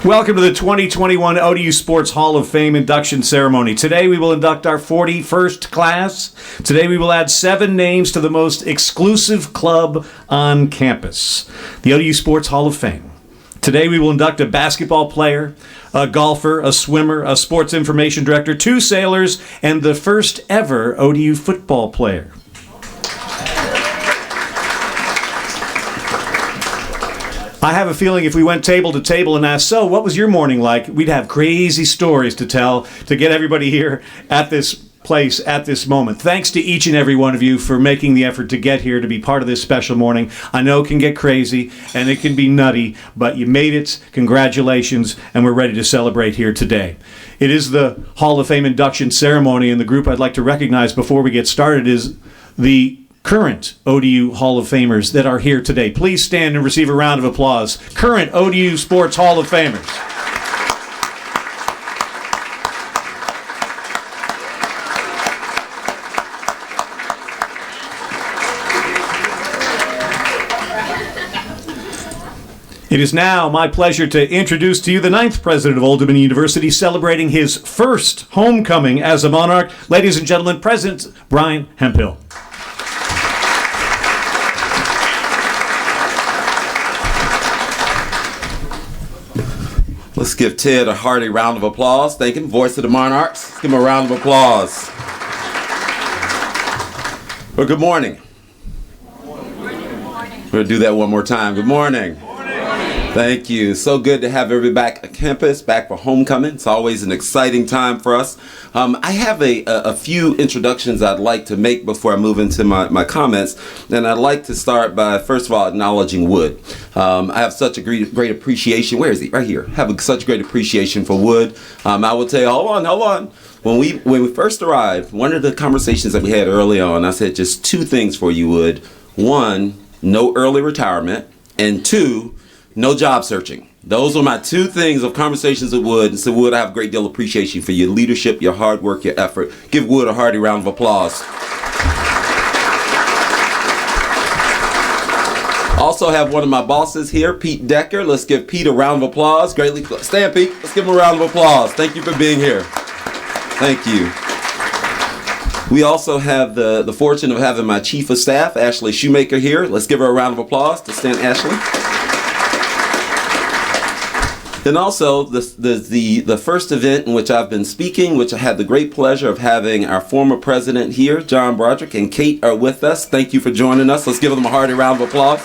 Welcome to the 2021 ODU Sports Hall of Fame induction ceremony. Today we will induct our 41st class. Today we will add 7 names to the most exclusive club on campus, the ODU Sports Hall of Fame. Today we will induct a basketball player, a golfer, a swimmer, a sports information director, 2 sailors, and the first ever ODU football player. I have a feeling if we went table to table and asked, so what was your morning like, we'd have crazy stories to tell to get everybody here at this place at this moment. Thanks to each and every one of you for making the effort to get here to be part of this special morning. I know it can get crazy and it can be nutty, but you made it. Congratulations, and we're ready to celebrate here today. It is the Hall of Fame induction ceremony, and the group I'd like to recognize before we get started is the current ODU Hall of Famers that are here today. Please stand and receive a round of applause. Current ODU Sports Hall of Famers. It is now my pleasure to introduce to you the 9th president of Oldham University, celebrating his first homecoming as a Monarch. Ladies and gentlemen, President Brian Hemphill. Let's give Ted a hearty round of applause. Thank him. Voice of the Monarchs. Let's give him a round of applause. Well, good morning. We're going to do that one more time. Good morning. Thank you. So good to have everybody back at campus, back for homecoming. It's always an exciting time for us. I have a few introductions I'd like to make before I move into my comments. And I'd like to start by, first of all, acknowledging Wood. I have such a great appreciation. Where is he? Right here. I have such great appreciation for Wood. I will tell you, hold on. When we first arrived, one of the conversations that we had early on, I said just 2 things for you, Wood. 1, no early retirement. And 2, no job searching. Those are my 2 things of conversations with Wood. And so, Wood, I have a great deal of appreciation for your leadership, your hard work, your effort. Give Wood a hearty round of applause. Also have one of my bosses here, Pete Decker. Let's give Pete a round of applause. Greatly stand, Pete. Let's give him a round of applause. Thank you for being here. Thank you. We also have the fortune of having my chief of staff, Ashley Shoemaker, here. Let's give her a round of applause to stand, Ashley. Then also the first event in which I've been speaking, which I had the great pleasure of having our former president here, John Broderick, and Kate are with us. Thank you for joining us. Let's give them a hearty round of applause.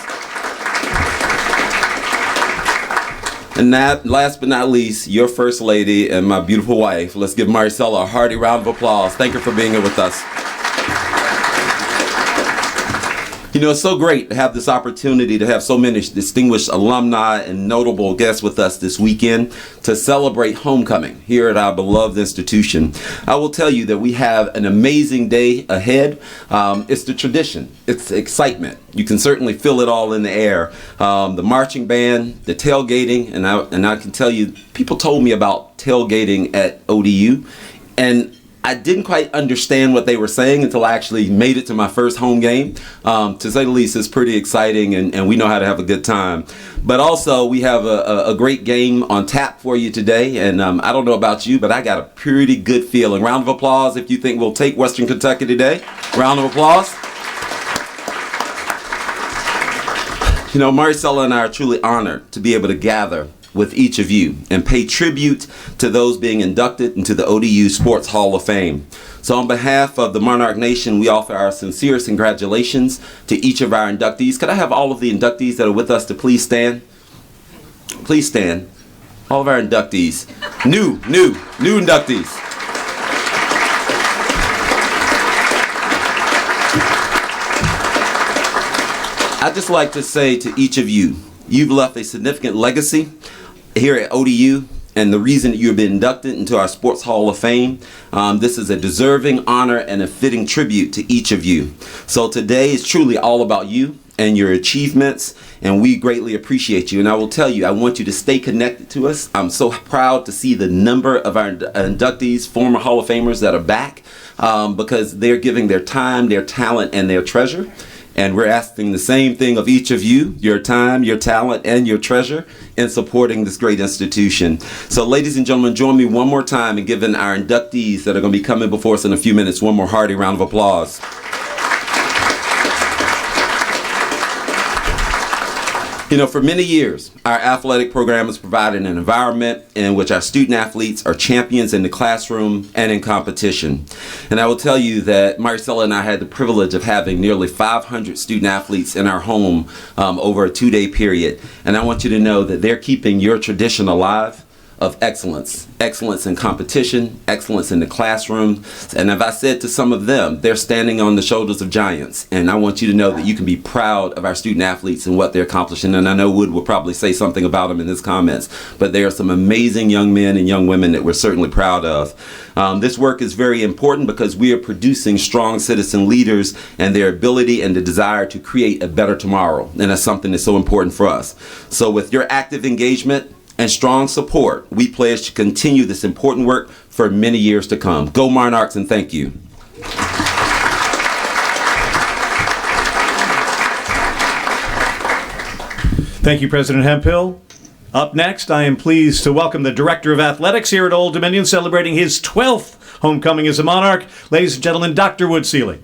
And last but not least, your first lady and my beautiful wife. Let's give Maricela a hearty round of applause. Thank her for being here with us. You know, it's so great to have this opportunity to have so many distinguished alumni and notable guests with us this weekend to celebrate homecoming here at our beloved institution. I will tell you that we have an amazing day ahead. It's the tradition. It's the excitement. You can certainly feel it all in the air. The marching band, the tailgating, and I can tell you, people told me about tailgating at ODU, and I didn't quite understand what they were saying until I actually made it to my first home game. To say the least, it's pretty exciting, and we know how to have a good time. But also, we have a great game on tap for you today, and I don't know about you, but I got a pretty good feeling. Round of applause if you think we'll take Western Kentucky today. Round of applause. You know, Maricela and I are truly honored to be able to gather with each of you and pay tribute to those being inducted into the ODU Sports Hall of Fame. So on behalf of the Monarch Nation, we offer our sincerest congratulations to each of our inductees. Could I have all of the inductees that are with us to please stand? Please stand. All of our inductees. New inductees. I'd just like to say to each of you, you've left a significant legacy here at ODU, and the reason that you have been inducted into our Sports Hall of Fame. This is a deserving honor and a fitting tribute to each of you. So today is truly all about you and your achievements, and we greatly appreciate you. And I will tell you, I want you to stay connected to us. I'm so proud to see the number of our inductees, former Hall of Famers that are back, because they're giving their time, their talent, and their treasure. And we're asking the same thing of each of you, your time, your talent, and your treasure in supporting this great institution. So ladies and gentlemen, join me one more time in giving our inductees that are going to be coming before us in a few minutes one more hearty round of applause. You know, for many years, our athletic program has provided an environment in which our student athletes are champions in the classroom and in competition. And I will tell you that Maricela and I had the privilege of having nearly 500 student athletes in our home over a 2-day period. And I want you to know that they're keeping your tradition alive of excellence. Excellence in competition, excellence in the classroom. And as I said to some of them, they're standing on the shoulders of giants. And I want you to know that you can be proud of our student athletes and what they're accomplishing. And I know Wood will probably say something about them in his comments, but there are some amazing young men and young women that we're certainly proud of. This work is very important because we are producing strong citizen leaders and their ability and the desire to create a better tomorrow. And that's something that's so important for us. So with your active engagement and strong support, we pledge to continue this important work for many years to come. Go Monarchs, and thank you. Thank you, President Hemphill. Up next, I am pleased to welcome the Director of Athletics here at Old Dominion, celebrating his 12th homecoming as a Monarch. Ladies and gentlemen, Dr. Wood Seelig.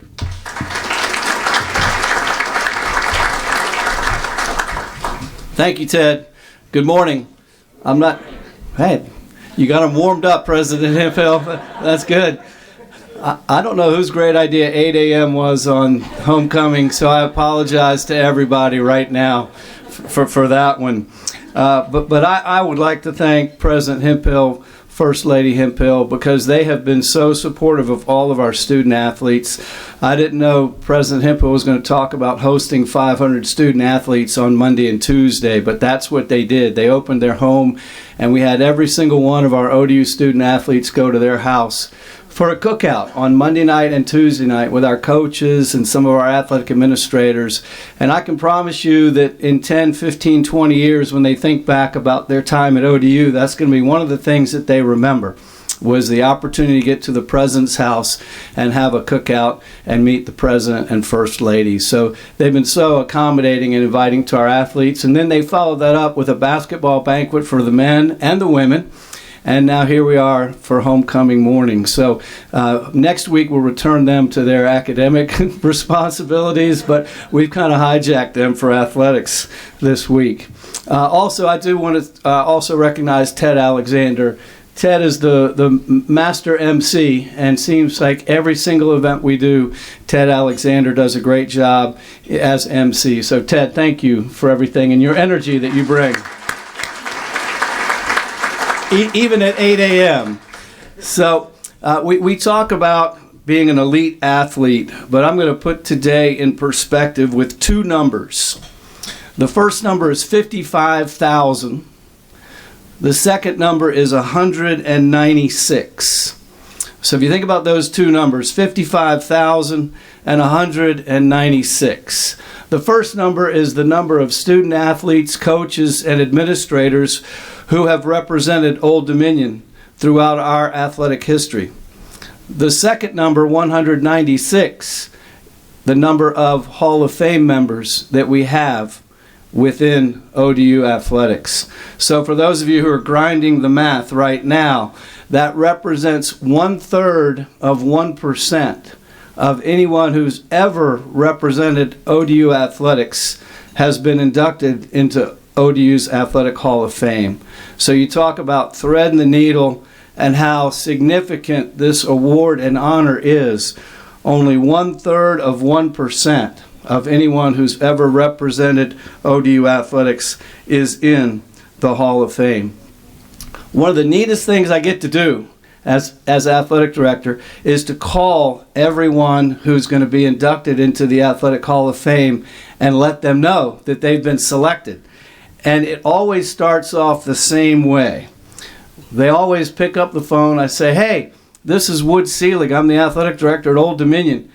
Thank you, Ted. Good morning. Hey, you got them warmed up, President Hemphill. That's good. I don't know whose great idea 8 a.m. was on homecoming, so I apologize to everybody right now for that one. But I would like to thank President Hemphill, First Lady Hemphill, because they have been so supportive of all of our student athletes. I didn't know President Hemphill was going to talk about hosting 500 student athletes on Monday and Tuesday, but that's what they did. They opened their home, and we had every single one of our ODU student athletes go to their house for a cookout on Monday night and Tuesday night with our coaches and some of our athletic administrators. And I can promise you that in 10, 15, 20 years, when they think back about their time at ODU, that's going to be one of the things that they remember, was the opportunity to get to the president's house and have a cookout and meet the president and first lady. So they've been so accommodating and inviting to our athletes. And then they followed that up with a basketball banquet for the men and the women. And now here we are for homecoming morning. So next week we'll return them to their academic responsibilities, but we've kind of hijacked them for athletics this week. Also, I do want to also recognize Ted Alexander. Ted is the master MC, and seems like every single event we do, Ted Alexander does a great job as MC. So Ted, thank you for everything and your energy that you bring. Even at 8 a.m. So we talk about being an elite athlete, but I'm going to put today in perspective with two numbers. The first number is 55,000. The second number is 196. So if you think about those two numbers, 55,000 and 196. The first number is the number of student athletes, coaches, and administrators who have represented Old Dominion throughout our athletic history. The second number, 196, the number of Hall of Fame members that we have within ODU athletics. So for those of you who are grinding the math right now, that represents 1/3 of 1% of anyone who's ever represented ODU athletics has been inducted into ODU's Athletic Hall of Fame. So you talk about threading the needle and how significant this award and honor is. Only 1/3 of 1% of anyone who's ever represented ODU athletics is in the Hall of Fame. One of the neatest things I get to do as athletic director is to call everyone who's going to be inducted into the Athletic Hall of Fame and let them know that they've been selected. And it always starts off the same way. They always pick up the phone. I say, hey, this is Wood Seelig. I'm the athletic director at Old Dominion.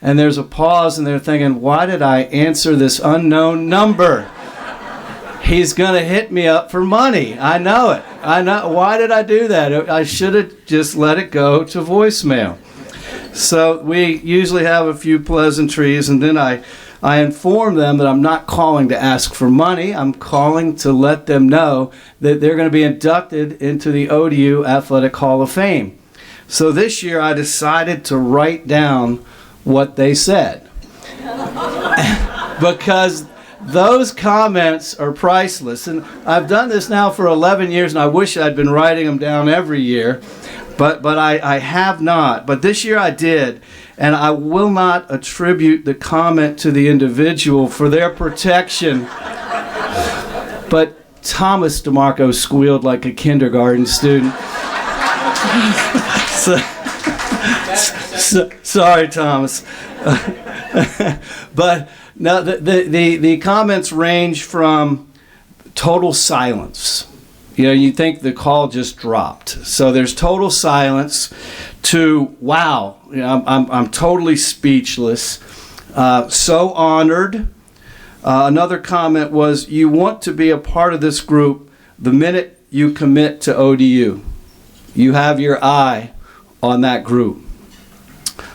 And there's a pause, and they're thinking, why did I answer this unknown number? He's going to hit me up for money. I know it. I know. Why did I do that? I should have just let it go to voicemail. So we usually have a few pleasantries, and then I I informed them that I'm not calling to ask for money. I'm calling to let them know that they're going to be inducted into the ODU Athletic Hall of Fame. So this year I decided to write down what they said. Because those comments are priceless. And I've done this now for 11 years, and I wish I'd been writing them down every year. But I have not. But this year I did. And I will not attribute the comment to the individual for their protection. But Thomas Demarco squealed like a kindergarten student. Sorry, Thomas. But now the comments range from total silence. You think the call just dropped. So there's total silence to, wow, I'm totally speechless. So honored. Another comment was, you want to be a part of this group the minute you commit to ODU. You have your eye on that group.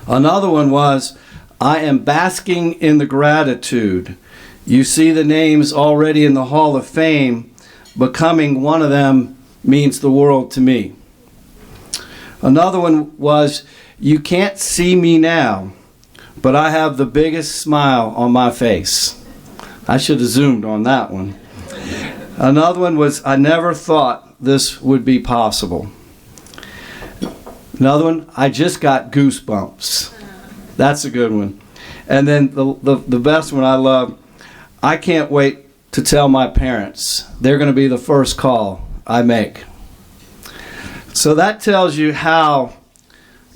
Another one was, I am basking in the gratitude. You see the names already in the Hall of Fame. Becoming one of them means the world to me. Another one was, you can't see me now, but I have the biggest smile on my face. I should have zoomed on that one. Another one was, I never thought this would be possible. Another one, I just got goosebumps. That's a good one. And then the best one I love, I can't wait to tell my parents. They're going to be the first call I make. So that tells you how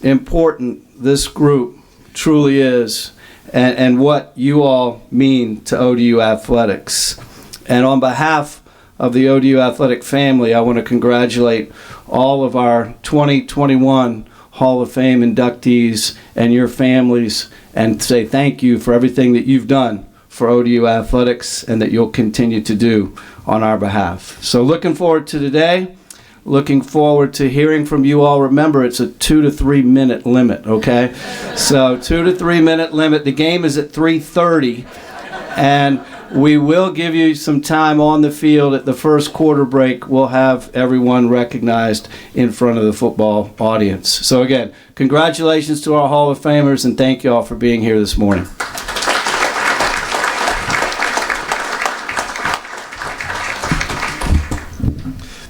important this group truly is, and what you all mean to ODU Athletics. And on behalf of the ODU Athletic family, I want to congratulate all of our 2021 Hall of Fame inductees and your families, and say thank you for everything that you've done for ODU Athletics and that you'll continue to do on our behalf. So looking forward to today, looking forward to hearing from you all. Remember, it's a 2 to 3 minute limit, okay? So 2 to 3 minute limit. The game is at 3:30, and we will give you some time on the field at the first quarter break. We'll have everyone recognized in front of the football audience. So again, congratulations to our Hall of Famers, and thank you all for being here this morning.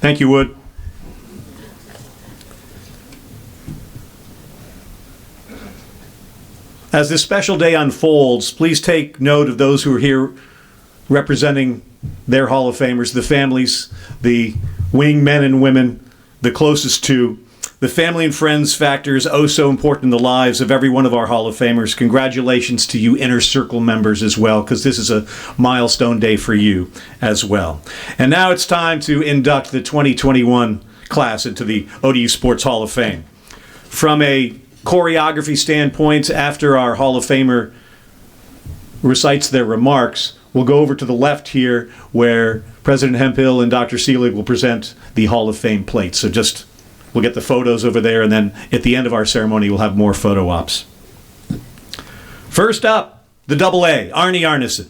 Thank you, Wood. As this special day unfolds, please take note of those who are here representing their Hall of Famers, the families, the wing men and women, the closest to. The family and friends factor is oh so important in the lives of every one of our Hall of Famers. Congratulations to you Inner Circle members as well, because this is a milestone day for you as well. And now it's time to induct the 2021 class into the ODU Sports Hall of Fame. From a choreography standpoint, after our Hall of Famer recites their remarks, we'll go over to the left here where President Hemphill and Dr. Seelig will present the Hall of Fame plate. So we'll get the photos over there, and then at the end of our ceremony, we'll have more photo ops. First up, the AA, Arnie Arneson.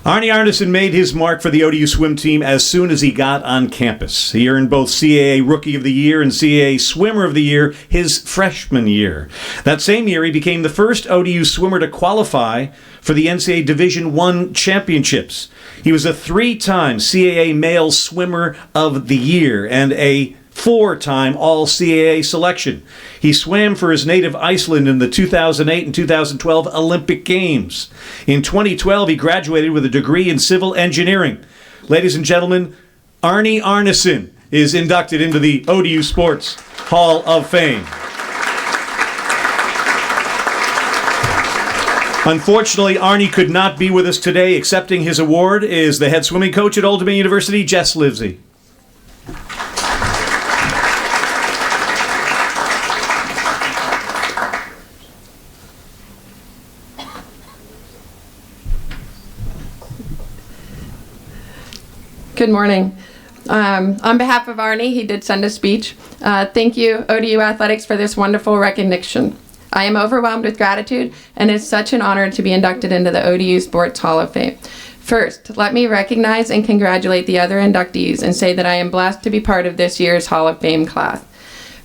Arnie Arneson made his mark for the ODU swim team as soon as he got on campus. He earned both CAA Rookie of the Year and CAA Swimmer of the Year his freshman year. That same year, he became the first ODU swimmer to qualify for the NCAA Division I championships. He was a 3-time CAA Male Swimmer of the Year and a 4-time All-CAA selection. He swam for his native Iceland in the 2008 and 2012 Olympic Games. In 2012, he graduated with a degree in civil engineering. Ladies and gentlemen, Arnie Arneson is inducted into the ODU Sports Hall of Fame. Unfortunately, Arnie could not be with us today. Accepting his award is the head swimming coach at Oldham University, Jess Livesey. Good morning. On behalf of Arnie, he did send a speech. Thank you, ODU Athletics, for this wonderful recognition. I am overwhelmed with gratitude, and it's such an honor to be inducted into the ODU Sports Hall of Fame. First, let me recognize and congratulate the other inductees and say that I am blessed to be part of this year's Hall of Fame class.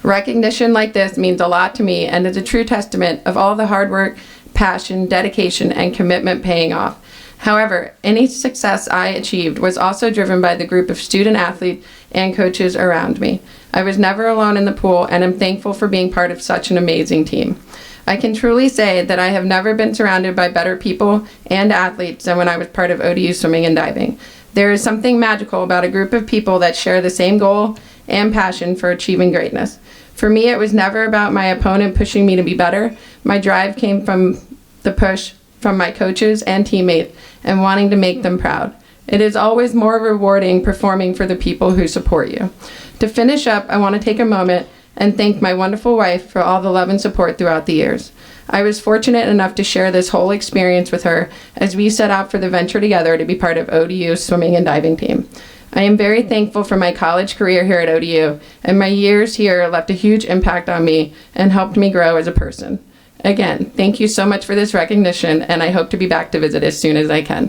Recognition like this means a lot to me and is a true testament of all the hard work, passion, dedication, and commitment paying off. However, any success I achieved was also driven by the group of student athletes and coaches around me. I was never alone in the pool and am thankful for being part of such an amazing team. I can truly say that I have never been surrounded by better people and athletes than when I was part of ODU swimming and diving. There is something magical about a group of people that share the same goal and passion for achieving greatness. For me, it was never about my opponent pushing me to be better. My drive came from the push from my coaches and teammates and wanting to make them proud. It is always more rewarding performing for the people who support you. To finish up, I want to take a moment and thank my wonderful wife for all the love and support throughout the years. I was fortunate enough to share this whole experience with her as we set out for the venture together to be part of ODU's swimming and diving team. I am very thankful for my college career here at ODU, and my years here left a huge impact on me and helped me grow as a person. Again, thank you so much for this recognition, and I hope to be back to visit as soon as I can.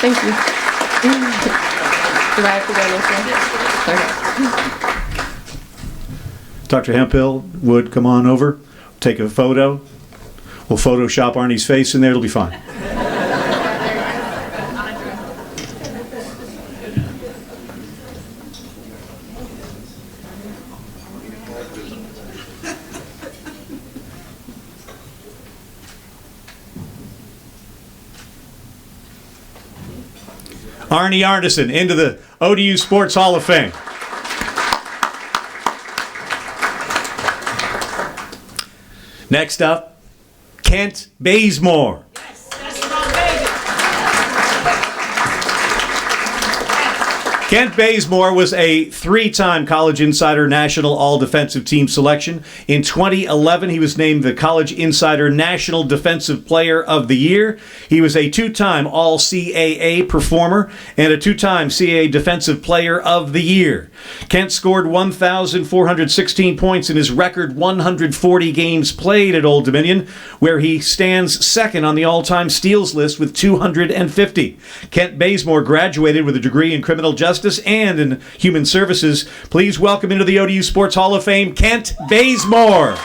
Thank you. Do I have to go this way? Okay. Dr. Hemphill, Wood, come on over. Take a photo. We'll Photoshop Arnie's face in there. It'll be fine. Arnie Arneson into the ODU Sports Hall of Fame. Next up, Kent Bazemore. Kent Bazemore was a three-time College Insider National All-Defensive Team selection. In 2011, he was named the College Insider National Defensive Player of the Year. He was a two-time All-CAA performer and a two-time CAA Defensive Player of the Year. Kent scored 1,416 points in his record 140 games played at Old Dominion, where he stands second on the all-time steals list with 250. Kent Bazemore graduated with a degree in criminal justice and in human services. Please welcome into the ODU Sports Hall of Fame, Kent Bazemore.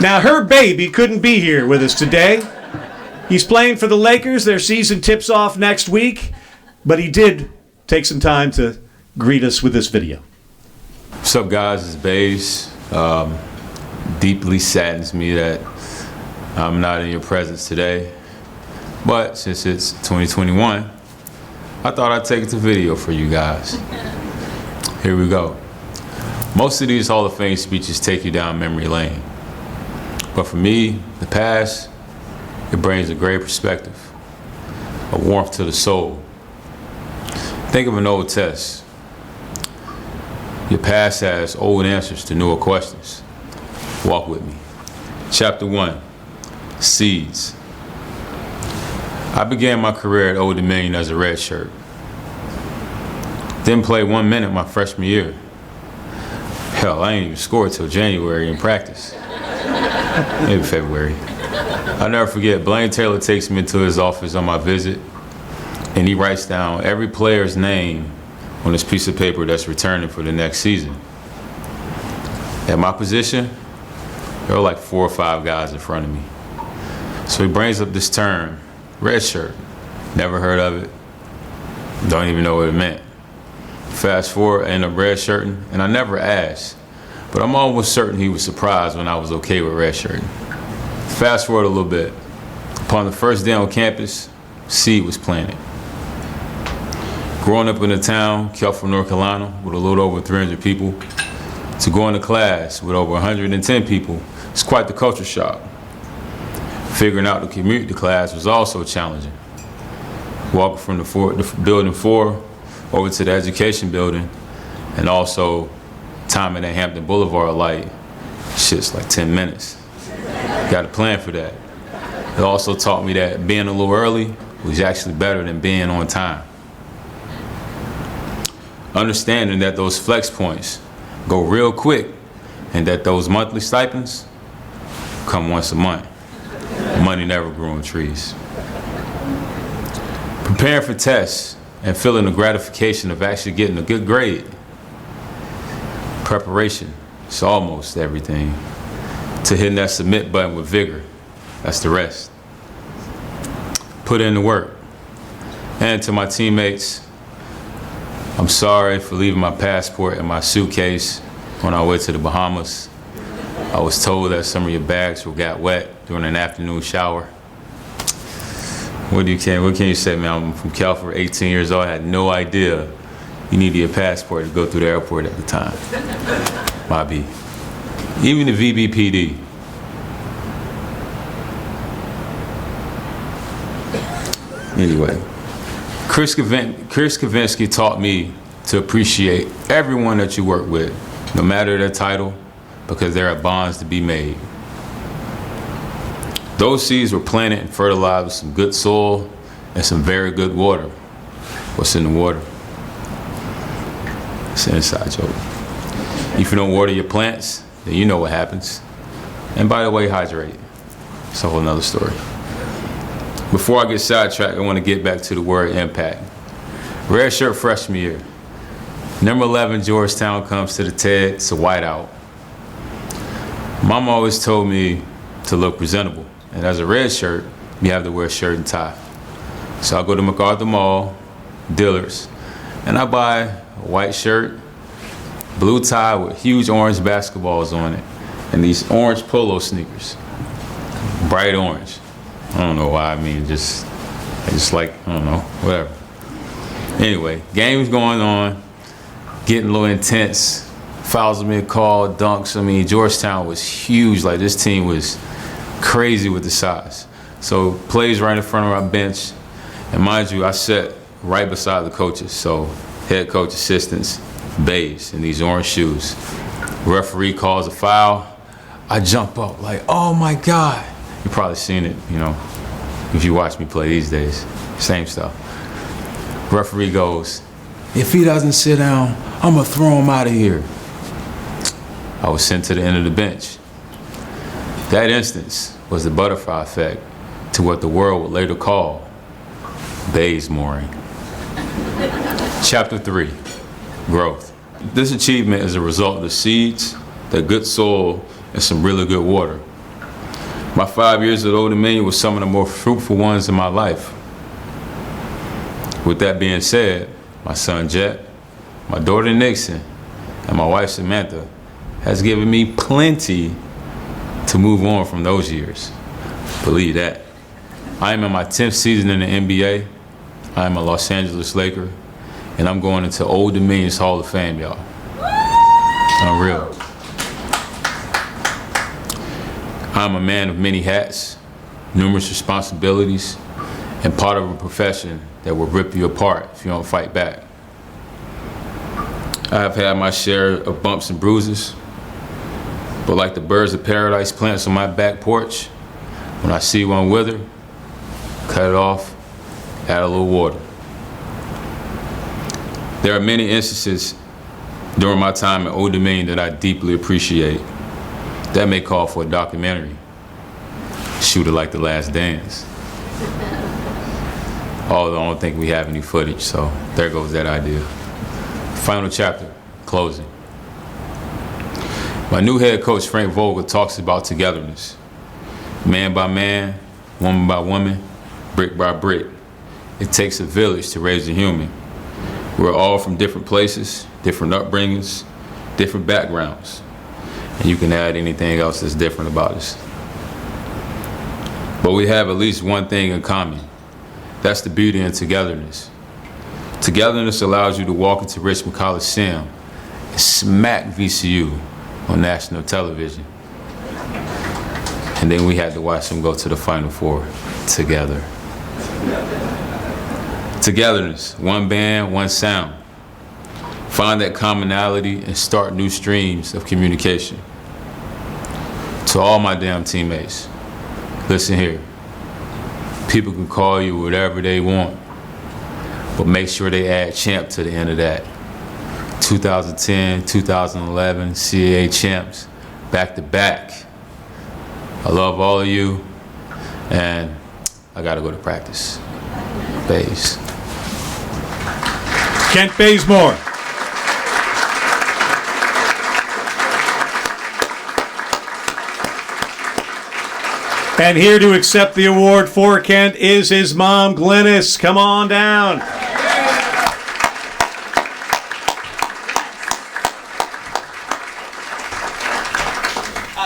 Now, her baby couldn't be here with us today. He's playing for the Lakers. Their season tips off next week, but he did take some time to greet us with this video. What's up, guys? It's Baze. Deeply saddens me that I'm not in your presence today, but since it's 2021, I thought I'd take it to video for you guys. Here we go. Most of these Hall of Fame speeches take you down memory lane, but for me, the past, it brings a great perspective, a warmth to the soul. Think of an old test. Your past has old answers to newer questions. Walk with me. Chapter 1, Seeds. I began my career at Old Dominion as a redshirt. Didn't play 1 minute my freshman year. Hell, I ain't even scored till January in practice. Maybe February. I'll never forget, Blaine Taylor takes me into his office on my visit, and he writes down every player's name on this piece of paper that's returning for the next season. At my position, there were like 4 or 5 guys in front of me. So he brings up this term, red shirt. Never heard of it. Don't even know what it meant. Fast forward, I end up red shirting, and I never asked. But I'm almost certain he was surprised when I was okay with red shirting. Fast forward a little bit. Upon the first day on campus, seed was planted. Growing up in a town, Kelford, North Carolina, with a little over 300 people, to go into class with over 110 people, it's quite the culture shock. Figuring out the commute to class was also challenging. Walking from the building 4 over to the education building, and also timing at Hampton Boulevard light, shit's like 10 minutes. Got a plan for that. It also taught me that being a little early was actually better than being on time. Understanding that those flex points go real quick and that those monthly stipends come once a month. Money never grew on trees. Preparing for tests and feeling the gratification of actually getting a good grade. Preparation, it's almost everything. To hitting that submit button with vigor, that's the rest. Put in the work. And to my teammates, I'm sorry for leaving my passport in my suitcase when I went to the Bahamas. I was told that some of your bags got wet during an afternoon shower. What can you say, man? I'm from California, 18 years old. I had no idea you needed a passport to go through the airport at the time. Bobby. Even the VBPD. Anyway, Chris Kavinsky taught me to appreciate everyone that you work with, no matter their title, because there are bonds to be made. Those seeds were planted and fertilized with some good soil and some very good water. What's in the water? It's an inside joke. If you don't water your plants, then you know what happens. And by the way, hydrate. It's a whole nother story. Before I get sidetracked, I want to get back to the word impact. Red shirt freshman year. Number 11, Georgetown comes to the TED. It's a whiteout. Mom always told me to look presentable. And as a red shirt, you have to wear a shirt and tie. So I go to MacArthur Mall, Dillard's, and I buy a white shirt, blue tie with huge orange basketballs on it, and these orange polo sneakers, bright orange. I don't know why, I just like, I don't know, whatever. Anyway, game's going on, getting a little intense, fouls me a call, dunks. Georgetown was huge, like this team was crazy with the size. So plays right in front of our bench, and mind you, I sat right beside the coaches, so head coach, assistants, bays in these orange shoes. Referee calls a foul. I jump up like, oh my God. You've probably seen it, if you watch me play these days. Same stuff. Referee goes, if he doesn't sit down, I'm gonna throw him out of here. I was sent to the end of the bench. That instance was the butterfly effect to what the world would later call Bazemoring. Chapter 3, growth. This achievement is a result of the seeds, the good soil, and some really good water. My 5 years at Oldham were some of the more fruitful ones in my life. With that being said, my son Jet, my daughter Nixon, and my wife Samantha has given me plenty to move on from those years. Believe that. I am in my 10th season in the NBA. I am a Los Angeles Laker, and I'm going into Old Dominion's Hall of Fame, y'all. Unreal. I'm a man of many hats, numerous responsibilities, and part of a profession that will rip you apart if you don't fight back. I have had my share of bumps and bruises, but like the birds of paradise plants on my back porch, when I see one wither, cut it off, add a little water. There are many instances during my time at Old Dominion that I deeply appreciate. That may call for a documentary. Shoot it like The Last Dance. Although I don't think we have any footage, so there goes that idea. Final chapter, closing. My new head coach, Frank Vogel, talks about togetherness. Man by man, woman by woman, brick by brick. It takes a village to raise a human. We're all from different places, different upbringings, different backgrounds. And you can add anything else that's different about us. But we have at least one thing in common. That's the beauty in togetherness. Togetherness allows you to walk into Richmond Coliseum and smack VCU on national television. And then we had to watch them go to the Final Four together. Togetherness, one band, one sound. Find that commonality and start new streams of communication. To all my damn teammates, listen here. People can call you whatever they want, but make sure they add champ to the end of that. 2010, 2011 CAA champs, back to back. I love all of you, and I gotta go to practice. Baze. Kent Bazemore. And here to accept the award for Kent is his mom, Glennis. Come on down.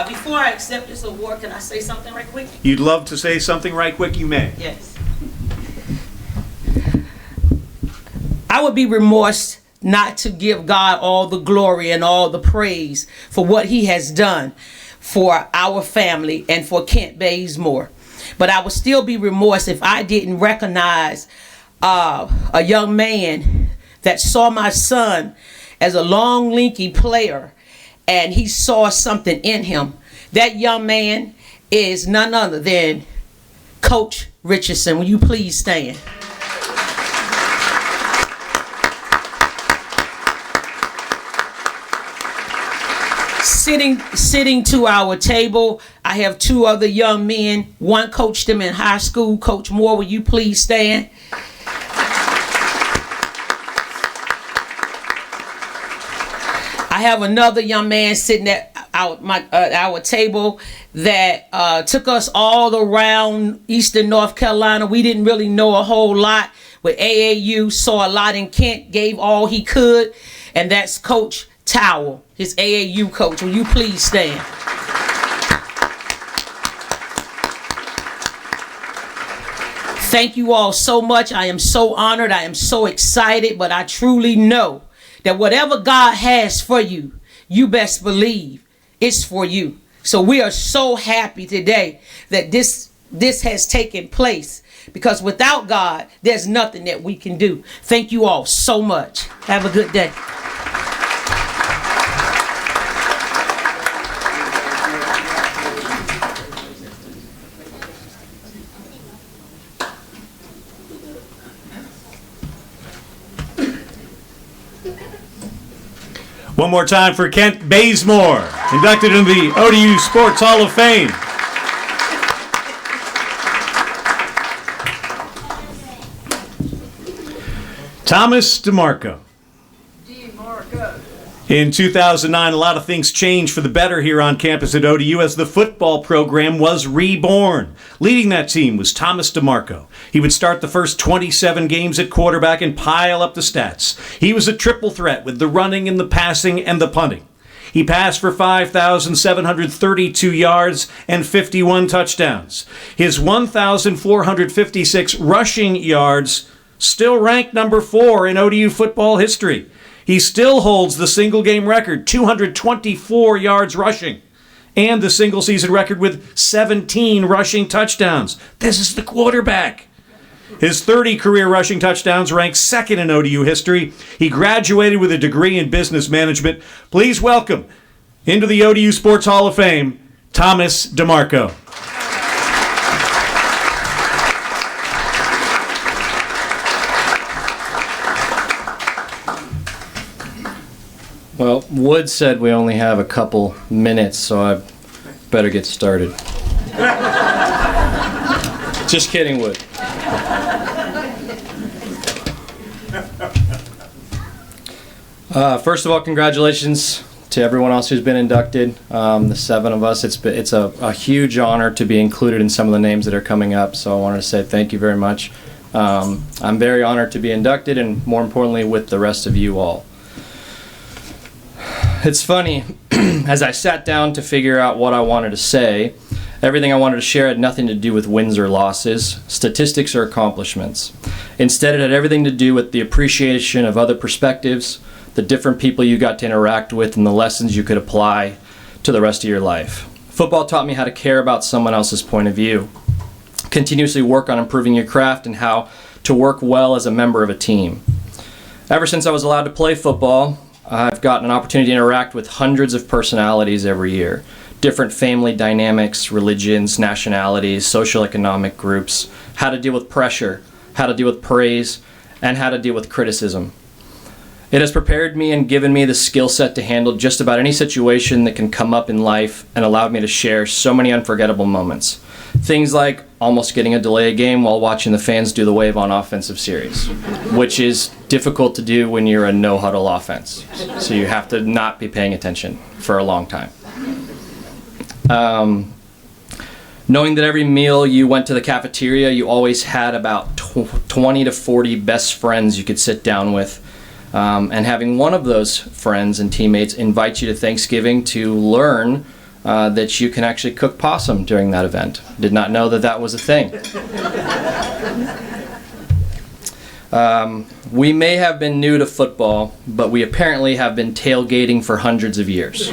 Before I accept this award, can I say something right quick? You'd love to say something right quick? You may. Yes. I would be remorse not to give God all the glory and all the praise for what he has done for our family and for Kent Bazemore. But I would still be remorse if I didn't recognize a young man that saw my son as a long, lanky player, and he saw something in him. That young man is none other than Coach Richardson. Will you please stand? Sitting to our table, I have two other young men. One coached him in high school. Coach Moore, will you please stand? I have another young man sitting at our table that took us all around Eastern North Carolina. We didn't really know a whole lot, but AAU saw a lot in Kent, gave all he could, and that's Coach Towell, his AAU coach. Will you please stand? Thank you all so much. I am so honored. I am so excited, but I truly know that whatever God has for you, you best believe it's for you. So we are so happy today that this has taken place, because without God, there's nothing that we can do. Thank you all so much. Have a good day. One more time for Kent Bazemore, inducted into the ODU Sports Hall of Fame. Thomas Demarco. In 2009, a lot of things changed for the better here on campus at ODU as the football program was reborn. Leading that team was Thomas Demarco. He would start the first 27 games at quarterback and pile up the stats. He was a triple threat with the running and the passing and the punting. He passed for 5,732 yards and 51 touchdowns. His 1,456 rushing yards still ranked number 4 in ODU football history. He still holds the single-game record, 224 yards rushing, and the single-season record with 17 rushing touchdowns. This is the quarterback. His 30 career rushing touchdowns rank second in ODU history. He graduated with a degree in business management. Please welcome into the ODU Sports Hall of Fame, Thomas Demarco. Well, Wood said we only have a couple minutes, so I better get started. Just kidding, Wood. First of all, congratulations to everyone else who's been inducted, the 7 of us. It's a huge honor to be included in some of the names that are coming up, so I wanted to say thank you very much. I'm very honored to be inducted, and more importantly, with the rest of you all. It's funny, as I sat down to figure out what I wanted to say, everything I wanted to share had nothing to do with wins or losses, statistics or accomplishments. Instead, it had everything to do with the appreciation of other perspectives, the different people you got to interact with, and the lessons you could apply to the rest of your life. Football taught me how to care about someone else's point of view, continuously work on improving your craft, and how to work well as a member of a team. Ever since I was allowed to play football, I've gotten an opportunity to interact with hundreds of personalities every year, different family dynamics, religions, nationalities, socioeconomic groups, how to deal with pressure, how to deal with praise, and how to deal with criticism. It has prepared me and given me the skill set to handle just about any situation that can come up in life and allowed me to share so many unforgettable moments. Things like almost getting a delay game while watching the fans do the wave on offensive series, which is difficult to do when you're a no-huddle offense. So you have to not be paying attention for a long time. Knowing that every meal you went to the cafeteria, you always had about 20 to 40 best friends you could sit down with. And having one of those friends and teammates invite you to Thanksgiving to learn that you can actually cook possum during that event. Did not know that that was a thing. We may have been new to football, but we apparently have been tailgating for hundreds of years.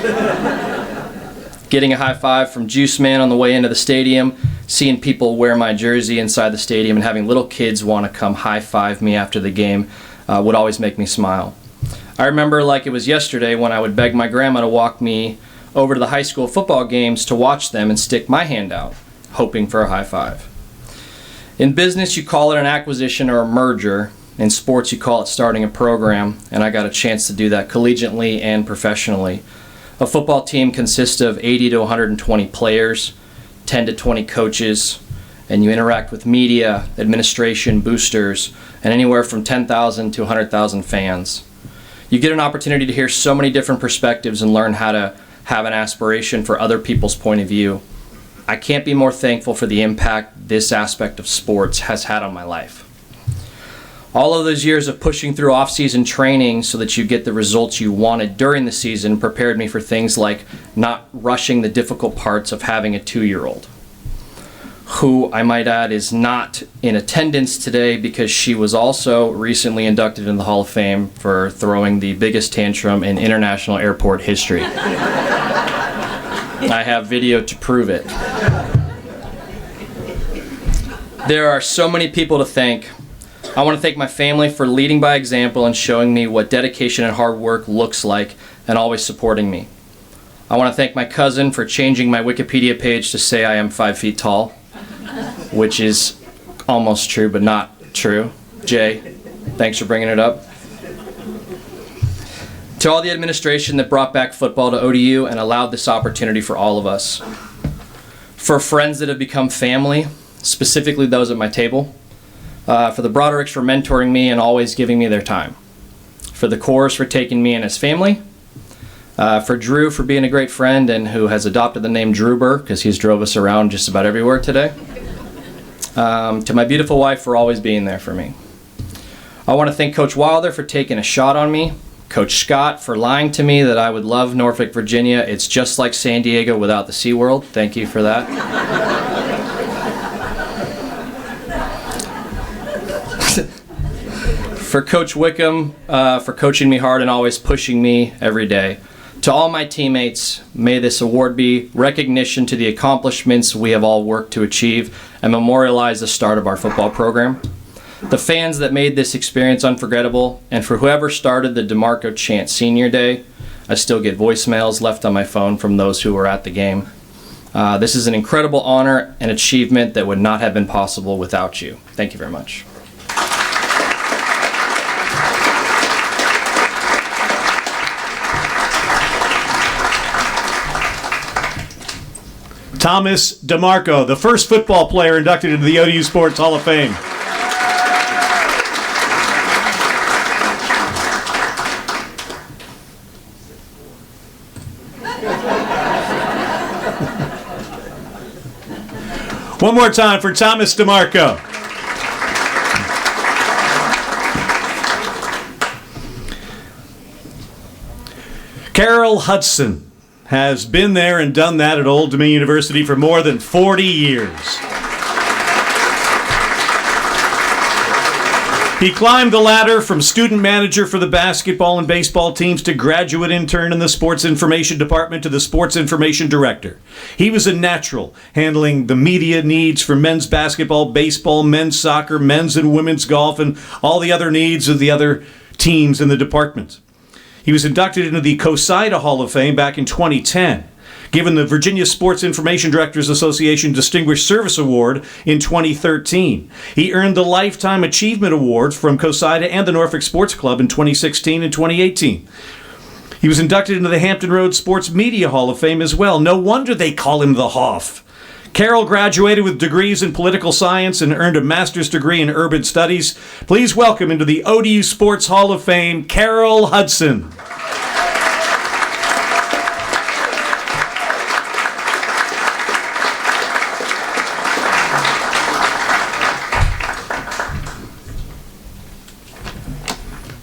Getting a high five from Juice Man on the way into the stadium, seeing people wear my jersey inside the stadium, and having little kids want to come high five me after the game would always make me smile. I remember like it was yesterday when I would beg my grandma to walk me over to the high school football games to watch them and stick my hand out, hoping for a high five. In business, you call it an acquisition or a merger. In sports, you call it starting a program, and I got a chance to do that collegiately and professionally. A football team consists of 80 to 120 players, 10 to 20 coaches, and you interact with media, administration, boosters, and anywhere from 10,000 to 100,000 fans. You get an opportunity to hear so many different perspectives and learn how to have an aspiration for other people's point of view. I can't be more thankful for the impact this aspect of sports has had on my life. All of those years of pushing through off-season training so that you get the results you wanted during the season prepared me for things like not rushing the difficult parts of having a 2-year-old, who I might add is not in attendance today because she was also recently inducted in the Hall of Fame for throwing the biggest tantrum in international airport history. I have video to prove it. There are so many people to thank. I want to thank my family for leading by example and showing me what dedication and hard work looks like and always supporting me. I want to thank my cousin for changing my Wikipedia page to say I am 5 feet tall, which is almost true but not true. Jay, thanks for bringing it up. To all the administration that brought back football to ODU and allowed this opportunity for all of us. For friends that have become family, specifically those at my table. For the Brodericks for mentoring me and always giving me their time. For the Coors for taking me in as family. For Drew for being a great friend and who has adopted the name Drewber because he's drove us around just about everywhere today. To my beautiful wife for always being there for me. I want to thank Coach Wilder for taking a shot on me. Coach Scott for lying to me that I would love Norfolk, Virginia. It's just like San Diego without the SeaWorld. Thank you for that. For Coach Wickham, for coaching me hard and always pushing me every day. To all my teammates, may this award be recognition to the accomplishments we have all worked to achieve and memorialize the start of our football program. The fans that made this experience unforgettable, and for whoever started the Demarco chant Senior Day, I still get voicemails left on my phone from those who were at the game. This is an incredible honor and achievement that would not have been possible without you. Thank you very much. Thomas Demarco, the first football player inducted into the ODU Sports Hall of Fame. One more time for Thomas Demarco. Carol Hudson has been there and done that at Oldham University for more than 40 years. He climbed the ladder from student manager for the basketball and baseball teams to graduate intern in the sports information department to the sports information director. He was a natural, handling the media needs for men's basketball, baseball, men's soccer, men's and women's golf, and all the other needs of the other teams in the department. He was inducted into the COSIDA Hall of Fame back in 2010. given the Virginia Sports Information Directors Association Distinguished Service Award in 2013. He earned the Lifetime Achievement Award from COSIDA and the Norfolk Sports Club in 2016 and 2018. He was inducted into the Hampton Roads Sports Media Hall of Fame as well. No wonder they call him the Hoff. Carol graduated with degrees in political science and earned a master's degree in urban studies. Please welcome into the ODU Sports Hall of Fame, Carol Hudson.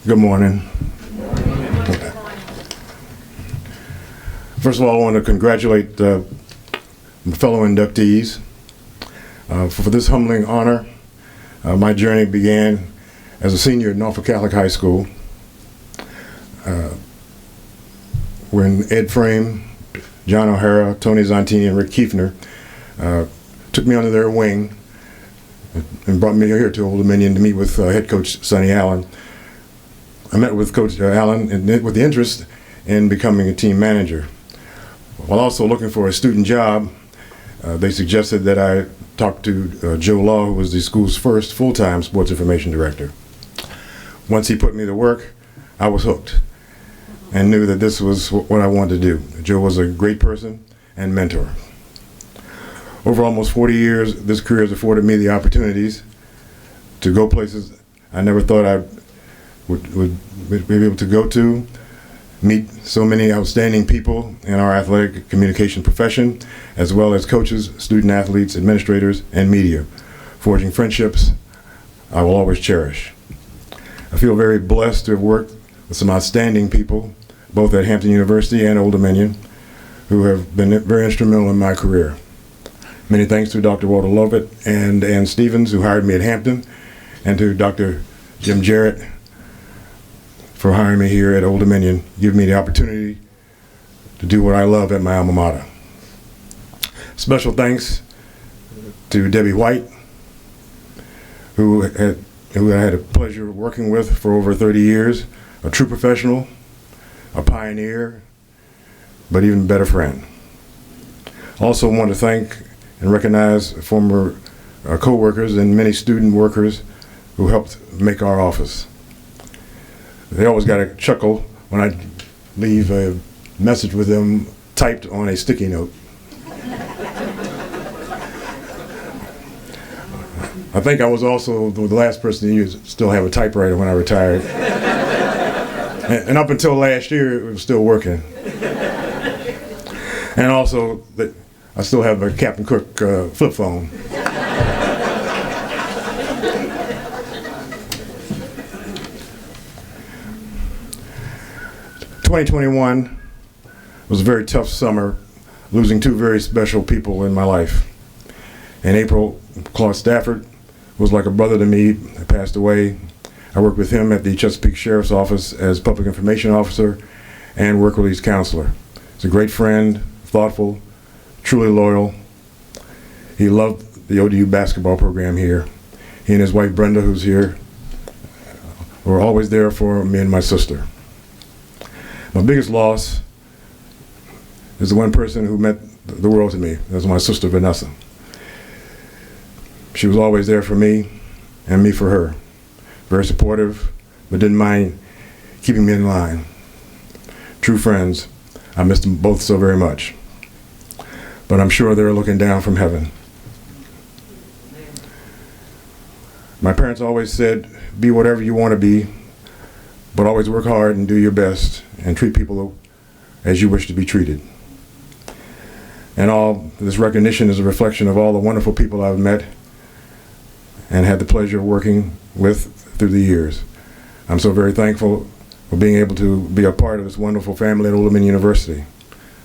Good morning. First of all, I want to congratulate my fellow inductees for this humbling honor. My journey began as a senior at Norfolk Catholic High School, when Ed Frame, John O'Hara, Tony Zontini, and Rick Kiefner took me under their wing and brought me here to Old Dominion to meet with head coach Sonny Allen. I met with Coach Allen with the interest in becoming a team manager. While also looking for a student job, they suggested that I talk to Joe Law, who was the school's first full-time sports information director. Once he put me to work, I was hooked and knew that this was what I wanted to do. Joe was a great person and mentor. Over almost 40 years, this career has afforded me the opportunities to go places I never thought I would be able to go to, meet so many outstanding people in our athletic communication profession, as well as coaches, student athletes, administrators, and media, forging friendships I will always cherish. I feel very blessed to have worked with some outstanding people, both at Hampton University and Old Dominion, who have been very instrumental in my career. Many thanks to Dr. Walter Lovett and Ann Stevens, who hired me at Hampton, and to Dr. Jim Jarrett for hiring me here at Old Dominion, giving me the opportunity to do what I love at my alma mater. Special thanks to Debbie White, who I had a pleasure working with for over 30 years, a true professional, a pioneer, but even better friend. Also want to thank and recognize former co-workers and many student workers who helped make our office. They always got a chuckle when I leave a message with them typed on a sticky note. I think I was also the last person to still have a typewriter when I retired. And up until last year, it was still working. And also, that I still have a Captain Cook flip phone. 2021 was a very tough summer, losing two very special people in my life. In April, Claude Stafford was like a brother to me. He passed away. I worked with him at the Chesapeake Sheriff's Office as Public Information Officer and Work Release Counselor. He's a great friend, thoughtful, truly loyal. He loved the ODU basketball program here. He and his wife Brenda, who's here, were always there for me and my sister. My biggest loss is the one person who meant the world to me. That was my sister Vanessa. She was always there for me and me for her. Very supportive, but didn't mind keeping me in line. True friends. I miss them both so very much. But I'm sure they're looking down from heaven. My parents always said, be whatever you want to be, but always work hard and do your best and treat people as you wish to be treated. And all this recognition is a reflection of all the wonderful people I've met and had the pleasure of working with through the years. I'm so very thankful for being able to be a part of this wonderful family at Oldham University.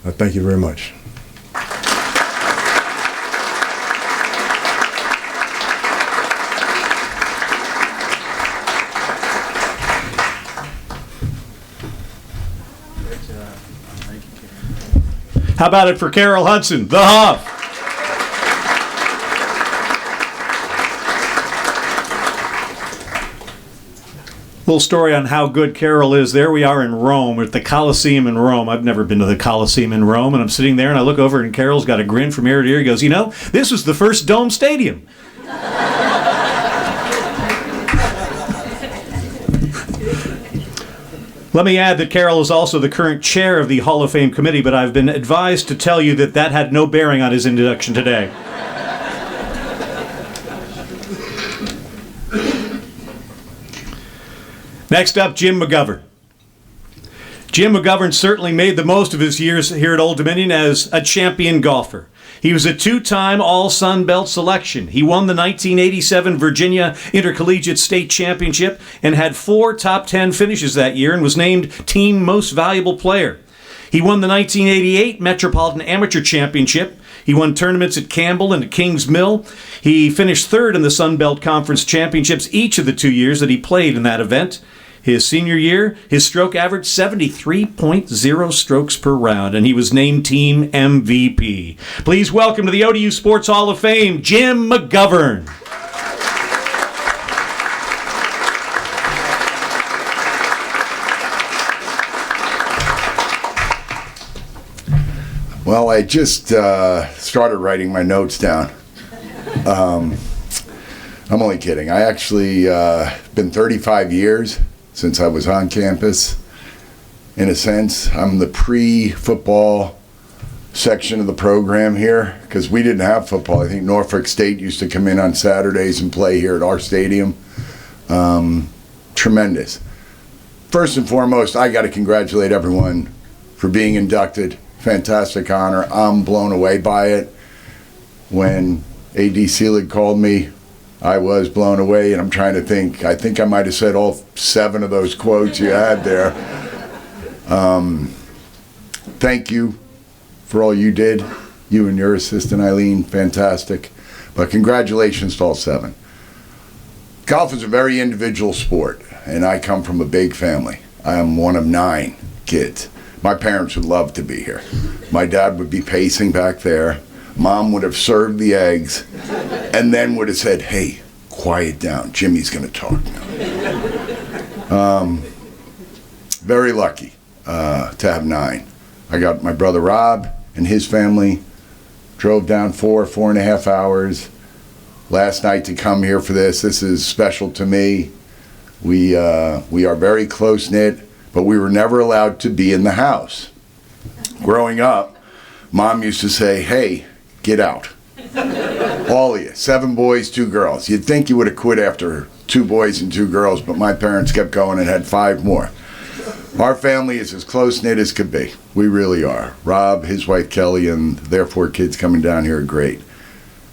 Thank you very much. How about it for Carol Hudson, the Huff? Little story on how good Carol is. There we are in Rome, at the Colosseum in Rome. I've never been to the Colosseum in Rome, and I'm sitting there and I look over and Carol's got a grin from ear to ear. He goes, this was the first dome stadium. Let me add that Carol is also the current chair of the Hall of Fame committee, but I've been advised to tell you that had no bearing on his induction today. Next up, Jim Mcgovern. Jim Mcgovern certainly made the most of his years here at Old Dominion as a champion golfer. He was a two-time All-Sun Belt selection. He won the 1987 Virginia Intercollegiate State Championship and had 4 top 10 finishes that year and was named Team Most Valuable Player. He won the 1988 Metropolitan Amateur Championship. He won tournaments at Campbell and at Kings Mill. He finished third in the Sun Belt Conference Championships each of the 2 years that he played in that event. His senior year, his stroke averaged 73.0 strokes per round, and he was named Team MVP. Please welcome to the ODU Sports Hall of Fame, Jim Mcgovern. Well, I just started writing my notes down. I'm only kidding. I actually been 35 years since I was on campus. In a sense, I'm the pre-football section of the program here because we didn't have football. I think Norfolk State used to come in on Saturdays and play here at our stadium. Tremendous. First and foremost, I got to congratulate everyone for being inducted. Fantastic honor. I'm blown away by it. When A.D. Seelig called me, I was blown away, and I'm trying to think. I think I might have said all 7 of those quotes you had there. Thank you for all you did. You and your assistant, Eileen, fantastic. But congratulations to all 7. Golf is a very individual sport, and I come from a big family. I am one of 9 kids. My parents would love to be here. My dad would be pacing back there. Mom would have served the eggs and then would have said, "Hey, quiet down. Jimmy's going to talk now." Very lucky to have 9. I got my brother Rob and his family. Drove down 4.5 hours last night to come here for this. This is special to me. We are very close-knit, but we were never allowed to be in the house. Growing up, Mom used to say, "Hey, get out. All of you, 7 boys, 2 girls." You'd think you would have quit after 2 boys and 2 girls, but my parents kept going and had 5 more. Our family is as close-knit as could be. We really are. Rob, his wife Kelly, and their 4 kids coming down here are great.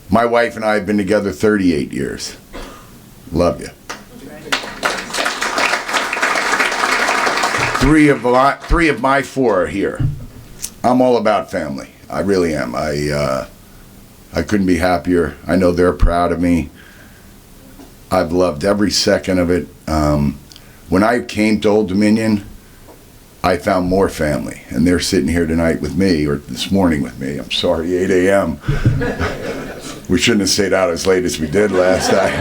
My wife and I have been together 38 years. Love you. 3 of my 4 are here. I'm all about family. I really am. I couldn't be happier. I know they're proud of me. I've loved every second of it. When I came to Old Dominion, I found more family, and they're sitting here tonight with me, or this morning with me. I'm sorry, 8 a.m. We shouldn't have stayed out as late as we did last night.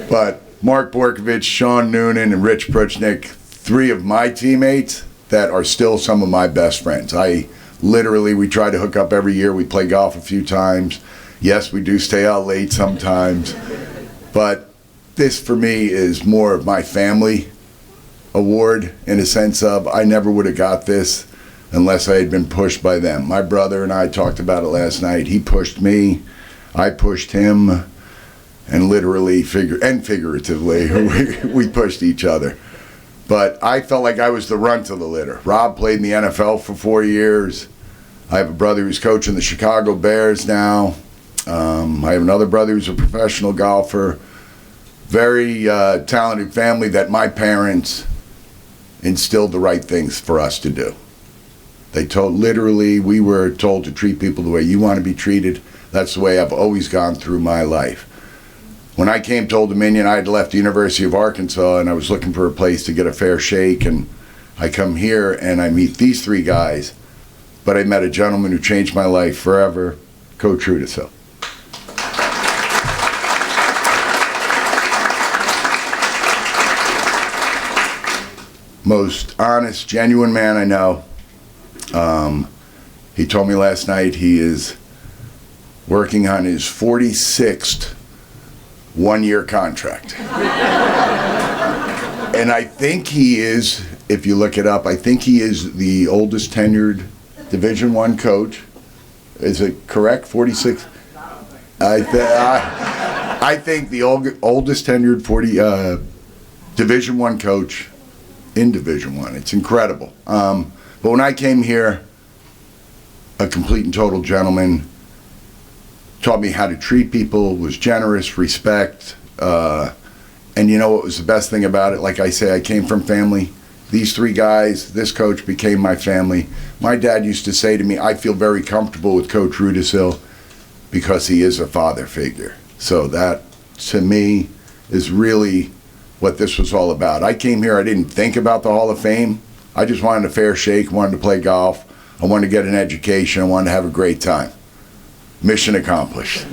But Mark Borkovich, Sean Noonan, and Rich Pruchnick, 3 of my teammates that are still some of my best friends. We try to hook up every year. We play golf a few times. Yes, we do stay out late sometimes. But this, for me, is more of my family award in a sense of I never would have got this unless I had been pushed by them. My brother and I talked about it last night. He pushed me. I pushed him. And literally, figuratively, we pushed each other. But I felt like I was the runt of the litter. Rob played in the NFL for 4 years. I have a brother who's coaching the Chicago Bears now. I have another brother who's a professional golfer. Very talented family that my parents instilled the right things for us to do. We were told to treat people the way you want to be treated. That's the way I've always gone through my life. When I came to Old Dominion, I had left the University of Arkansas, and I was looking for a place to get a fair shake, and I come here, and I meet these 3 guys, but I met a gentleman who changed my life forever, Coach Rudisill. most honest, genuine man I know. He told me last night he is working on his 46th one-year contract. And I think he is, if you look it up, I think he is the oldest tenured Division I coach. Is it correct? 46? I think the oldest tenured Division I coach in Division I. It's incredible. But when I came here, a complete and total gentleman, taught me how to treat people, was generous, respect, and you know what was the best thing about it? Like I say, I came from family. These three guys, this coach became my family. My dad used to say to me, I feel very comfortable with Coach Rudisil because he is a father figure. So that, to me, is really what this was all about. I came here, I didn't think about the Hall of Fame. I just wanted a fair shake, wanted to play golf. I wanted to get an education. I wanted to have a great time. Mission accomplished.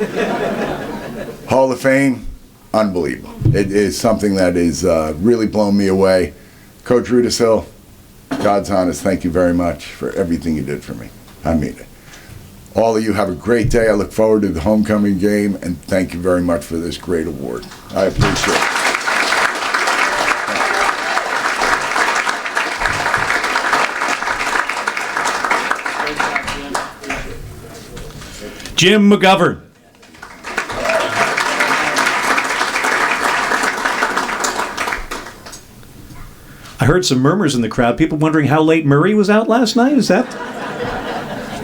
Hall of Fame, unbelievable. It is something that is really blown me away. Coach Rudisil, God's honest, thank you very much for everything you did for me. I mean it. All of you have a great day. I look forward to the homecoming game, and thank you very much for this great award. I appreciate it. Jim Mcgovern. I heard some murmurs in the crowd. People wondering how late Murray was out last night. Is that?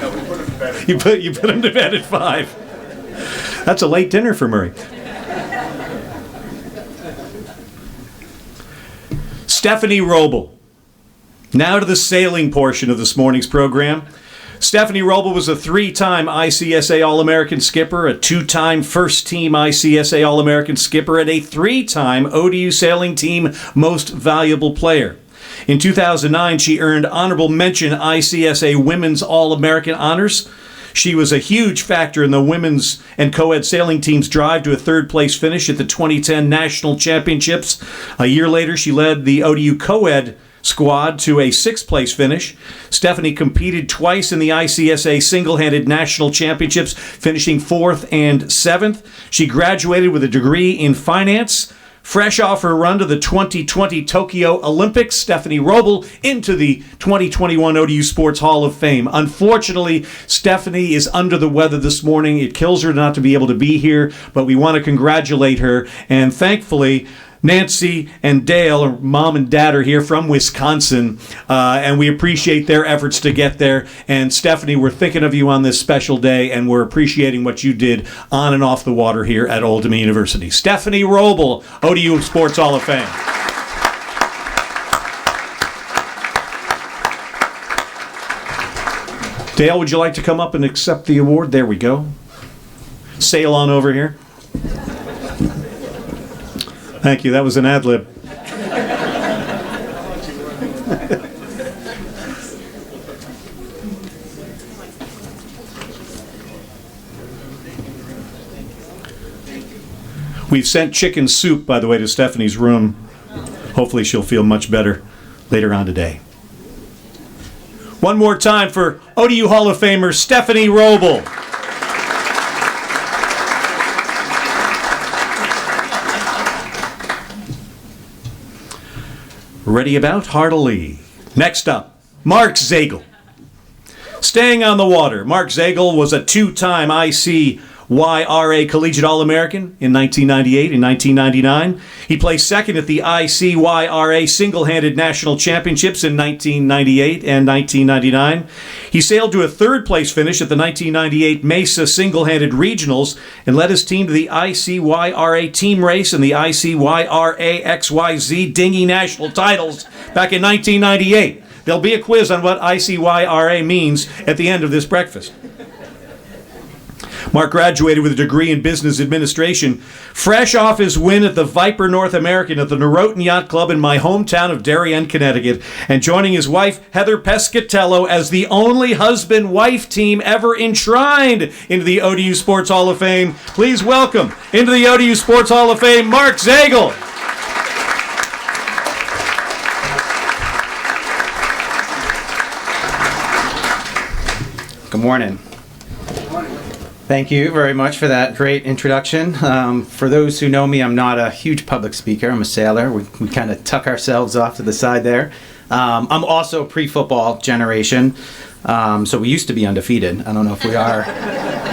No, we put him to bed. You put him to bed at 5. That's a late dinner for Murray. Stephanie Roble. Now to the sailing portion of this morning's program. Stephanie Roble was a 3-time ICSA All-American skipper, a 2-time first-team ICSA All-American skipper, and a 3-time ODU sailing team Most Valuable Player. In 2009, she earned honorable mention ICSA Women's All-American honors. She was a huge factor in the women's and co-ed sailing team's drive to a third-place finish at the 2010 National Championships. A year later, she led the ODU co-ed squad to a 6th-place finish. Stephanie competed twice in the ICSA single-handed national championships, finishing 4th and 7th. She graduated with a degree in finance. Fresh off her run to the 2020 Tokyo Olympics, Stephanie Roble into the 2021 ODU Sports Hall of Fame. Unfortunately, Stephanie is under the weather this morning. It kills her not to be able to be here, but we want to congratulate her. And thankfully, Nancy and Dale, or mom and dad, are here from Wisconsin, and we appreciate their efforts to get there. And Stephanie, we're thinking of you on this special day, and we're appreciating what you did on and off the water here at Oldham University. Stephanie Roble, ODU Sports Hall of Fame. Dale, would you like to come up and accept the award? There we go. Sail on over here. Thank you. That was an ad-lib. We've sent chicken soup, by the way, to Stephanie's room. Hopefully she'll feel much better later on today. One more time for ODU Hall of Famer Stephanie Roble. Ready about heartily. Next up, Mark Zegel. Staying on the water, Mark Zegel was a 2-time ICYRA Collegiate All-American in 1998 and 1999. He placed second at the ICYRA Single-Handed National Championships in 1998 and 1999. He sailed to a third-place finish at the 1998 Mesa Single-Handed Regionals and led his team to the ICYRA Team Race and the ICYRA XYZ Dinghy National Titles back in 1998. There'll be a quiz on what ICYRA means at the end of this breakfast. Mark graduated with a degree in business administration, fresh off his win at the Viper North American at the Norotan Yacht Club in my hometown of Darien, Connecticut, and joining his wife, Heather Pescatello, as the only husband-wife team ever enshrined into the ODU Sports Hall of Fame. Please welcome into the ODU Sports Hall of Fame, Mark Zegel. Good morning. Thank you very much for that great introduction. For those who know me, I'm not a huge public speaker. I'm a sailor. We kind of tuck ourselves off to the side there. I'm also a pre-football generation, so we used to be undefeated. I don't know if we are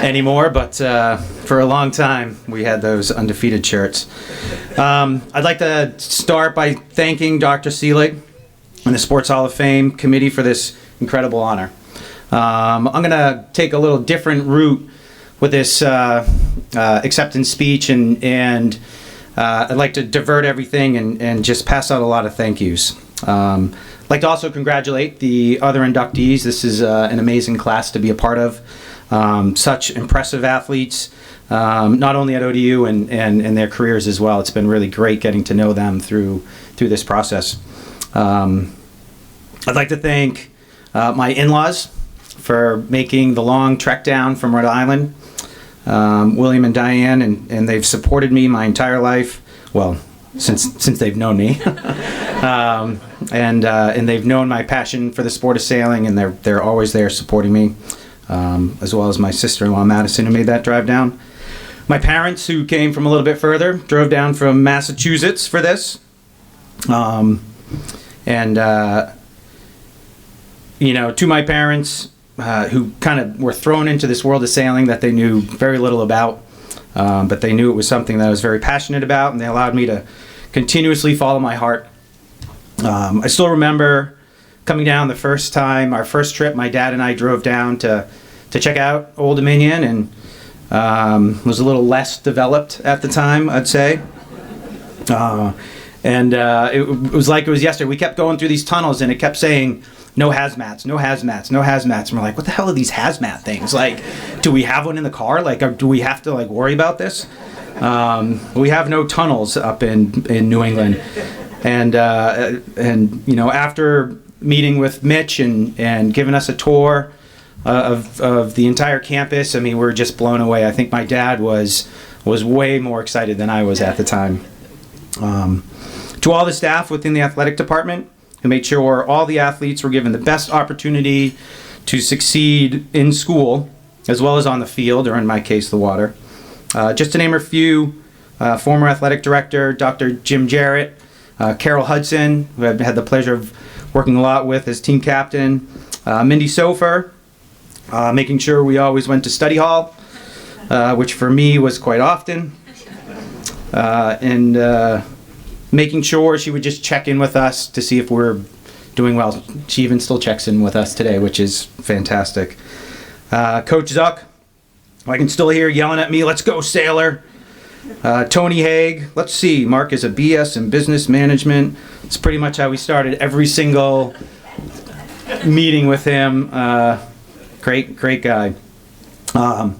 anymore, but for a long time we had those undefeated shirts. I'd like to start by thanking Dr. Seelig and the Sports Hall of Fame committee for this incredible honor. I'm going to take a little different route with this acceptance speech, and I'd like to divert everything and just pass out a lot of thank yous. I'd like to also congratulate the other inductees. This is an amazing class to be a part of. Such impressive athletes, not only at ODU and their careers as well. It's been really great getting to know them through this process. I'd like to thank my in-laws for making the long trek down from Rhode Island. William and Diane, and they've supported me my entire life. Well, since they've known me, and they've known my passion for the sport of sailing, and they're always there supporting me, as well as my sister-in-law Madison, who made that drive down. My parents, who came from a little bit further, drove down from Massachusetts for this, to my parents, who kind of were thrown into this world of sailing that they knew very little about, but they knew it was something that I was very passionate about, and they allowed me to continuously follow my heart. I still remember coming down the first time, our first trip, my dad and I drove down to check out Old Dominion, and was a little less developed at the time, I'd say. It was like it was yesterday. We kept going through these tunnels, and it kept saying, no hazmats, no hazmats, no hazmats. And we're like, what the hell are these hazmat things? Like, do we have one in the car? Like, or do we have to worry about this? We have no tunnels up in New England. And after meeting with Mitch and giving us a tour of the entire campus, I mean, we're just blown away. I think my dad was way more excited than I was at the time. To all the staff within the athletic department, who made sure all the athletes were given the best opportunity to succeed in school, as well as on the field, or in my case, the water. Just to name a few, former athletic director, Dr. Jim Jarrett, Carol Hudson, who I've had the pleasure of working a lot with as team captain, Mindy Sofer, making sure we always went to study hall, which for me was quite often, and making sure she would just check in with us to see if we're doing well. She even still checks in with us today, which is fantastic. Coach Zuck, I can still hear yelling at me, let's go, sailor. Tony Haig, let's see, Mark is a BS in business management. It's pretty much how we started every single meeting with him. Great guy. To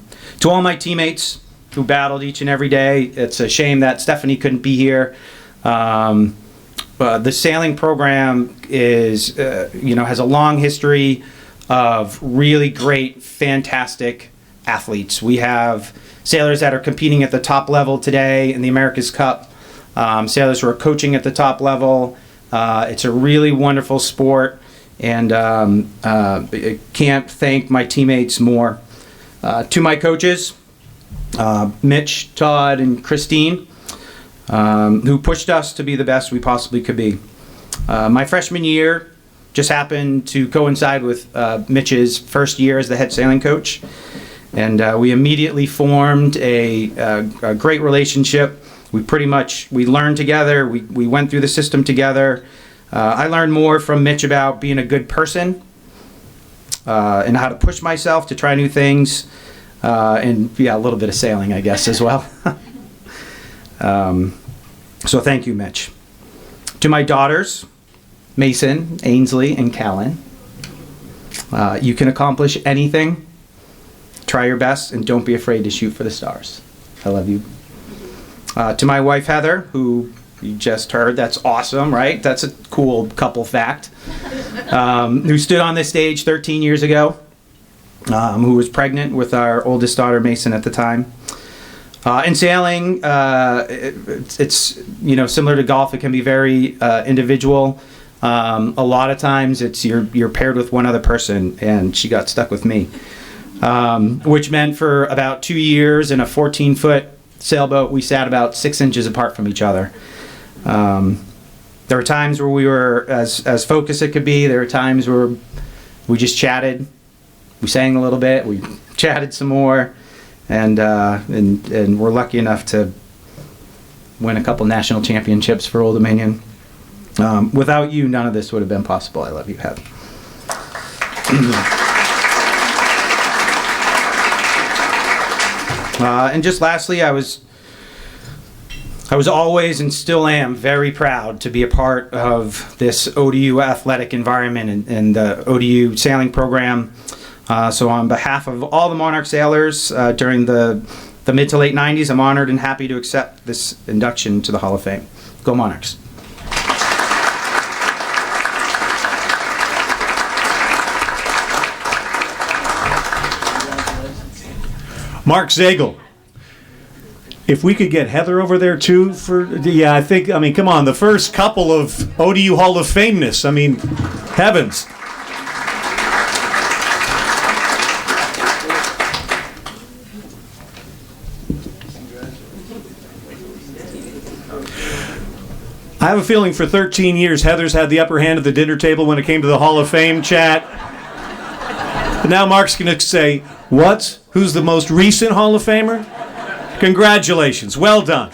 all my teammates who battled each and every day, it's a shame that Stephanie couldn't be here. The sailing program is, has a long history of really great, fantastic athletes. We have sailors that are competing at the top level today in the America's Cup, sailors who are coaching at the top level. It's a really wonderful sport, and I can't thank my teammates more. To my coaches, Mitch, Todd, and Christine, who pushed us to be the best we possibly could be. My freshman year just happened to coincide with Mitch's first year as the head sailing coach, and we immediately formed a great relationship. We learned together. We went through the system together. I learned more from Mitch about being a good person and how to push myself to try new things, and a little bit of sailing, I guess, as well. So thank you, Mitch. To my daughters, Mason, Ainsley, and Callan, you can accomplish anything. Try your best and don't be afraid to shoot for the stars. I love you. To my wife, Heather, who you just heard, that's awesome, right? That's a cool couple fact. Who stood on this stage 13 years ago, who was pregnant with our oldest daughter, Mason, at the time. In sailing, it's similar to golf. It can be very individual. A lot of times, it's you're paired with one other person, and she got stuck with me. which meant for about 2 years in a 14-foot sailboat, we sat about 6 inches apart from each other. There were times where we were as focused as it could be. There were times where we just chatted. We sang a little bit. We chatted some more, and we're lucky enough to win a couple national championships for Old Dominion. Without you, none of this would have been possible. I love you, Heather. And just lastly, I was always and still am very proud to be a part of this ODU athletic environment and the ODU sailing program. So on behalf of all the Monarch sailors during the mid to late 90s, I'm honored and happy to accept this induction to the Hall of Fame. Go Monarchs. Mark Zegel. If we could get Heather over there too I mean, come on, the first couple of ODU Hall of Fameness. I mean, heavens. I have a feeling for 13 years, Heather's had the upper hand at the dinner table when it came to the Hall of Fame chat. But now Mark's going to say, what? Who's the most recent Hall of Famer? Congratulations. Well done.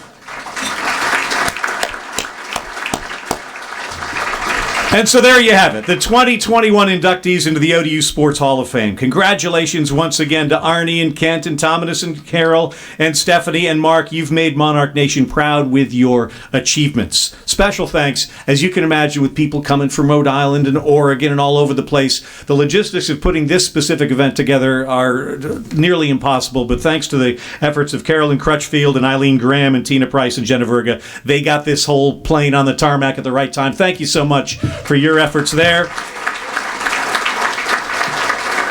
And so there you have it, the 2021 inductees into the ODU Sports Hall of Fame. Congratulations once again to Arnie and Kent and Thomas and Carol and Stephanie and Mark. You've made Monarch Nation proud with your achievements. Special thanks, as you can imagine, with people coming from Rhode Island and Oregon and all over the place. The logistics of putting this specific event together are nearly impossible, but thanks to the efforts of Carolyn Crutchfield and Eileen Graham and Tina Price and Jenna Verga, they got this whole plane on the tarmac at the right time. Thank you so much for your efforts there.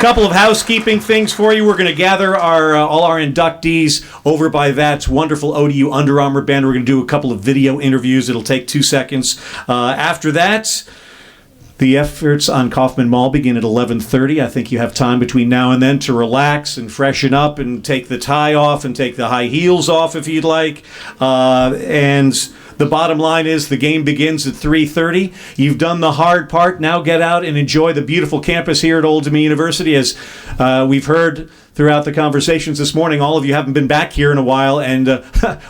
Couple of housekeeping things for you. We're going to gather all our inductees over by that wonderful ODU Under Armour band. We're going to do a couple of video interviews. It'll take 2 seconds. After that, the efforts on Kaufman Mall begin at 11:30. I think you have time between now and then to relax and freshen up and take the tie off and take the high heels off if you'd like. And the bottom line is the game begins at 3:30. You've done the hard part. Now get out and enjoy the beautiful campus here at Oldham University. As we've heard throughout the conversations this morning, all of you haven't been back here in a while, and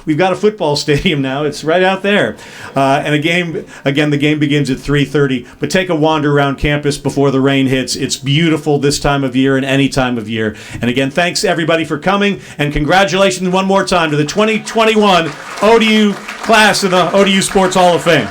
we've got a football stadium now. It's right out there. And the game begins at 3:30. But take a wander around campus before the rain hits. It's beautiful this time of year and any time of year. And again, thanks everybody for coming, and congratulations one more time to the 2021 ODU class in the ODU Sports Hall of Fame.